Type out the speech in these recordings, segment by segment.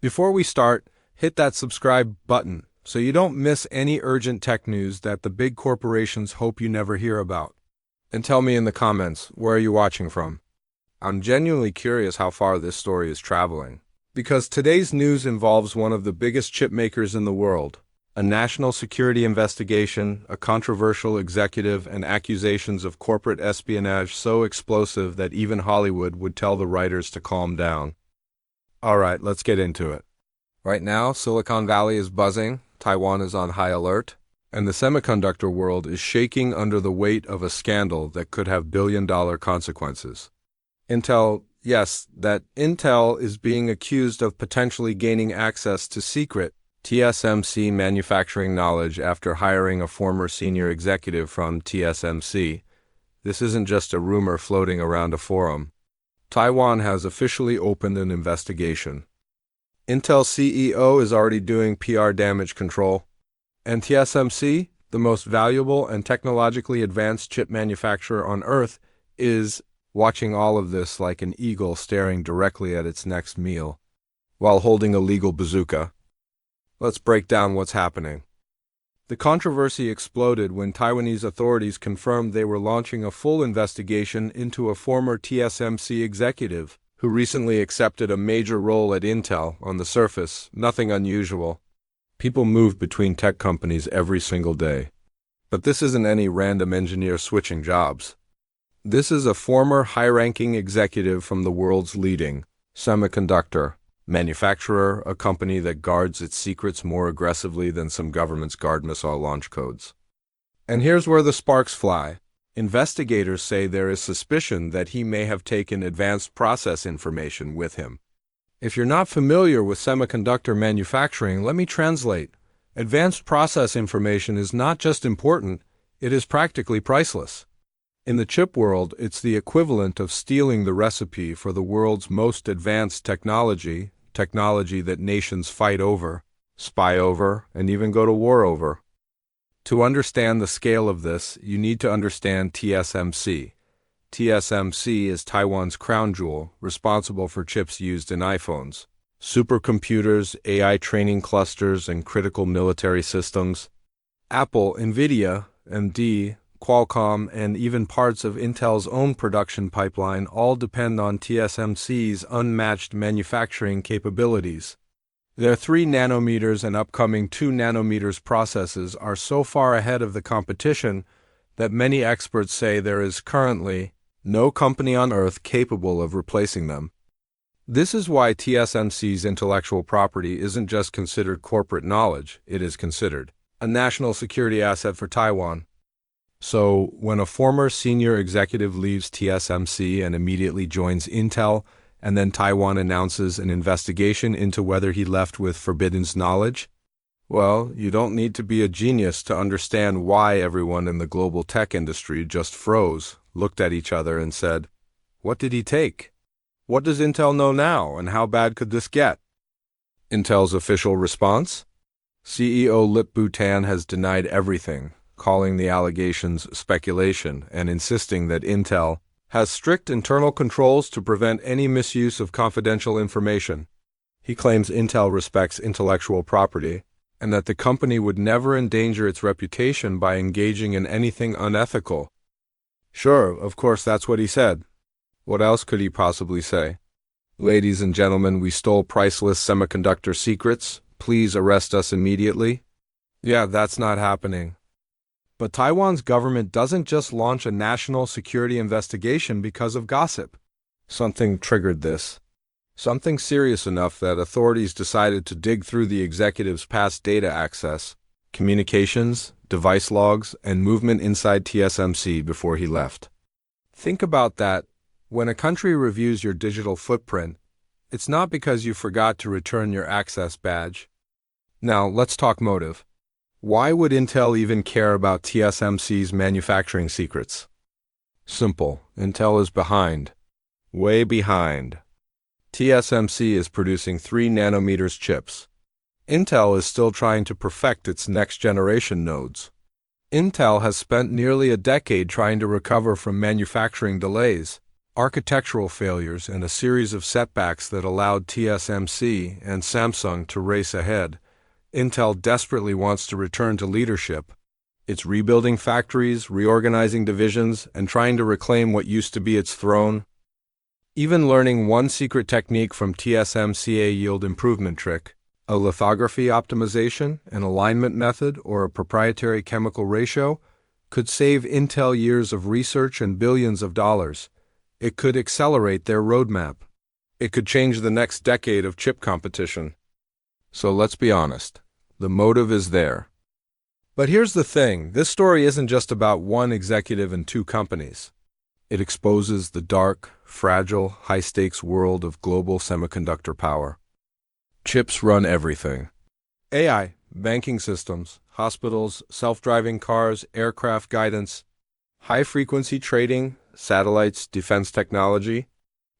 Before we start, hit that subscribe button so you don't miss any urgent tech news that the big corporations hope you never hear about. And tell me in the comments, where are you watching from? I'm genuinely curious how far this story is traveling. Because today's news involves one of the biggest chip makers in the world, a national security investigation, a controversial executive, and accusations of corporate espionage so explosive that even Hollywood would tell the writers to calm down. Alright, let's get into it. Right now, Silicon Valley is buzzing, Taiwan is on high alert, and the semiconductor world is shaking under the weight of a scandal that could have billion-dollar consequences. Intel is being accused of potentially gaining access to secret TSMC manufacturing knowledge after hiring a former senior executive from TSMC. This isn't just a rumor floating around a forum. Taiwan has officially opened an investigation. Intel CEO is already doing PR damage control, and TSMC, the most valuable and technologically advanced chip manufacturer on Earth, is watching all of this like an eagle staring directly at its next meal, while holding a legal bazooka. Let's break down what's happening. The controversy exploded when Taiwanese authorities confirmed they were launching a full investigation into a former TSMC executive who recently accepted a major role at Intel. On the surface, nothing unusual. People move between tech companies every single day. But this isn't any random engineer switching jobs. This is a former high-ranking executive from the world's leading semiconductor manufacturer, a company that guards its secrets more aggressively than some governments guard missile launch codes. And here's where the sparks fly. Investigators say there is suspicion that he may have taken advanced process information with him. If you're not familiar with semiconductor manufacturing, let me translate. Advanced process information is not just important, it is practically priceless. In the chip world, it's the equivalent of stealing the recipe for the world's most advanced technology that nations fight over, spy over, and even go to war over. To understand the scale of this, you need to understand TSMC. TSMC is Taiwan's crown jewel, responsible for chips used in iPhones, supercomputers, AI training clusters, and critical military systems. Apple, NVIDIA, AMD, Qualcomm, and even parts of Intel's own production pipeline all depend on TSMC's unmatched manufacturing capabilities. Their 3 nanometers and upcoming 2 nanometers processes are so far ahead of the competition that many experts say there is currently no company on Earth capable of replacing them. This is why TSMC's intellectual property isn't just considered corporate knowledge, it is considered a national security asset for Taiwan. So, when a former senior executive leaves TSMC and immediately joins Intel, and then Taiwan announces an investigation into whether he left with forbidden knowledge, well, you don't need to be a genius to understand why everyone in the global tech industry just froze, looked at each other and said, "What did he take? What does Intel know now, and how bad could this get?" Intel's official response? CEO Lip-Bu-Tan has denied everything, calling the allegations speculation and insisting that Intel has strict internal controls to prevent any misuse of confidential information. He claims Intel respects intellectual property and that the company would never endanger its reputation by engaging in anything unethical. Sure, of course that's what he said. What else could he possibly say? Ladies and gentlemen, we stole priceless semiconductor secrets. Please arrest us immediately. Yeah, that's not happening. But Taiwan's government doesn't just launch a national security investigation because of gossip. Something triggered this. Something serious enough that authorities decided to dig through the executive's past data access, communications, device logs, and movement inside TSMC before he left. Think about that. When a country reviews your digital footprint, it's not because you forgot to return your access badge. Now, let's talk motive. Why would Intel even care about TSMC's manufacturing secrets? Simple. Intel is behind. Way behind. TSMC is producing 3 nanometers chips. Intel is still trying to perfect its next-generation nodes. Intel has spent nearly a decade trying to recover from manufacturing delays. architectural failures, and a series of setbacks that allowed TSMC and Samsung to race ahead, Intel desperately wants to return to leadership. It's rebuilding factories, reorganizing divisions, and trying to reclaim what used to be its throne. Even learning one secret technique from TSMC, a yield improvement trick, a lithography optimization, an alignment method, or a proprietary chemical ratio, could save Intel years of research and billions of dollars. It could accelerate their roadmap. It could change the next decade of chip competition. So let's be honest, the motive is there. But here's the thing, this story isn't just about one executive and two companies. It exposes the dark, fragile, high-stakes world of global semiconductor power. Chips run everything. AI, banking systems, hospitals, self-driving cars, aircraft guidance, high-frequency trading, satellites, defense technology.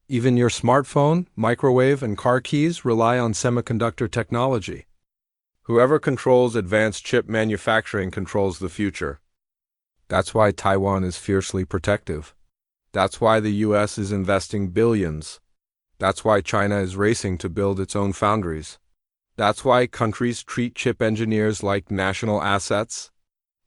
Even your smartphone, microwave, and car keys rely on semiconductor technology. Whoever controls advanced chip manufacturing controls the future. That's why Taiwan is fiercely protective. That's why the US is investing billions. That's why China is racing to build its own foundries. That's why countries treat chip engineers like national assets.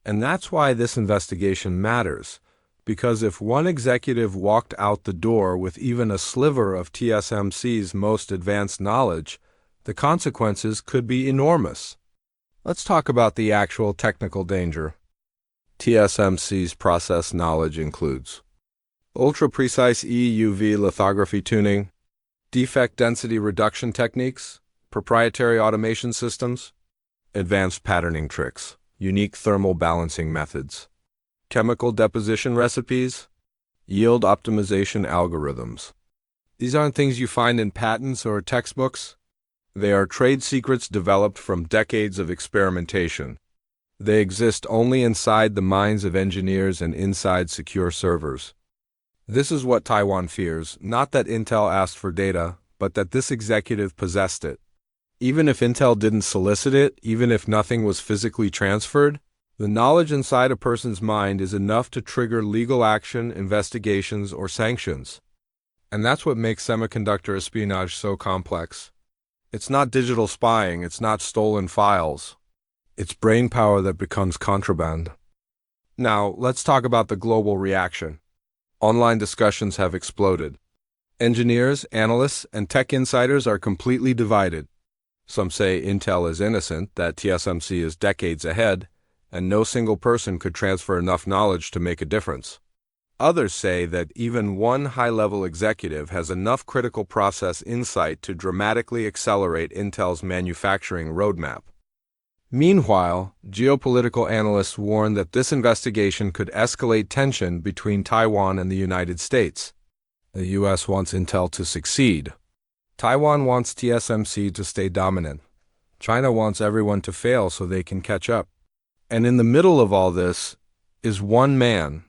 And that's why this investigation matters, because if one executive walked out the door with even a sliver of TSMC's most advanced knowledge, the consequences could be enormous. Let's talk about the actual technical danger. TSMC's process knowledge includes ultra-precise EUV lithography tuning, defect density reduction techniques, proprietary automation systems, advanced patterning tricks, unique thermal balancing methods, chemical deposition recipes, yield optimization algorithms. These aren't things you find in patents or textbooks. They are trade secrets developed from decades of experimentation. They exist only inside the minds of engineers and inside secure servers. This is what Taiwan fears, not that Intel asked for data, but that this executive possessed it. Even if Intel didn't solicit it, even if nothing was physically transferred, the knowledge inside a person's mind is enough to trigger legal action, investigations, or sanctions. And that's what makes semiconductor espionage so complex. It's not digital spying, it's not stolen files. It's brain power that becomes contraband. Now, let's talk about the global reaction. Online discussions have exploded. Engineers, analysts, and tech insiders are completely divided. Some say Intel is innocent, that TSMC is decades ahead, and no single person could transfer enough knowledge to make a difference. Others say that even one high-level executive has enough critical process insight to dramatically accelerate Intel's manufacturing roadmap. Meanwhile, geopolitical analysts warn that this investigation could escalate tension between Taiwan and the United States. The US wants Intel to succeed. Taiwan wants TSMC to stay dominant. China wants everyone to fail so they can catch up. And in the middle of all this is one man,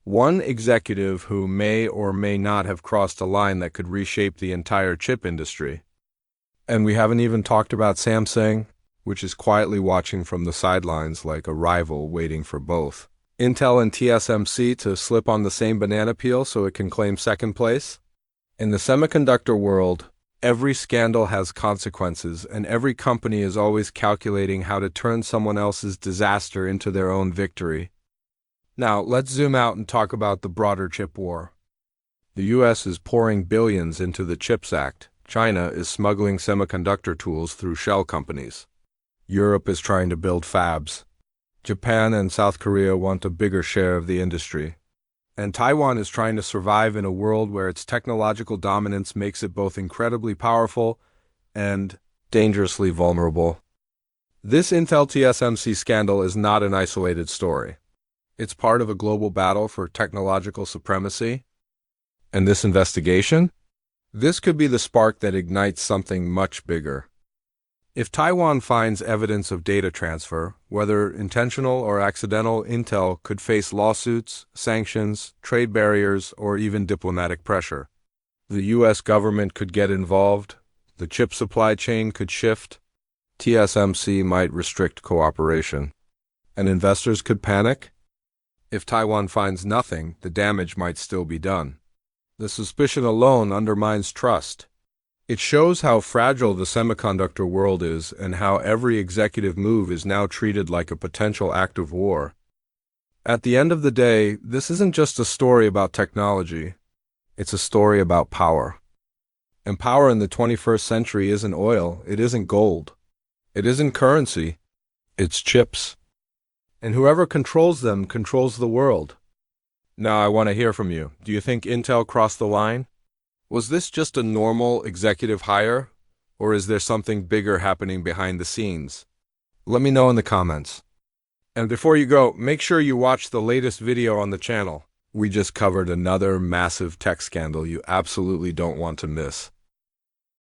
one executive who may or may not have crossed a line that could reshape the entire chip industry. And we haven't even talked about Samsung, which is quietly watching from the sidelines like a rival waiting for both Intel and TSMC to slip on the same banana peel so it can claim second place. In the semiconductor world, every scandal has consequences, and every company is always calculating how to turn someone else's disaster into their own victory. Now, let's zoom out and talk about the broader chip war. The US is pouring billions into the CHIPS Act. China is smuggling semiconductor tools through shell companies. Europe is trying to build fabs. Japan and South Korea want a bigger share of the industry. And Taiwan is trying to survive in a world where its technological dominance makes it both incredibly powerful and dangerously vulnerable. This Intel TSMC scandal is not an isolated story. It's part of a global battle for technological supremacy. And this investigation? This could be the spark that ignites something much bigger. If Taiwan finds evidence of data transfer, whether intentional or accidental, Intel could face lawsuits, sanctions, trade barriers, or even diplomatic pressure. The US government could get involved, the chip supply chain could shift, TSMC might restrict cooperation, and investors could panic. If Taiwan finds nothing, the damage might still be done. The suspicion alone undermines trust. It shows how fragile the semiconductor world is and how every executive move is now treated like a potential act of war. At the end of the day, this isn't just a story about technology. It's a story about power. And power in the 21st century isn't oil, it isn't gold. It isn't currency, it's chips. And whoever controls them controls the world. Now I want to hear from you. Do you think Intel crossed the line? Was this just a normal executive hire, or is there something bigger happening behind the scenes? Let me know in the comments. And before you go, make sure you watch the latest video on the channel. We just covered another massive tech scandal you absolutely don't want to miss.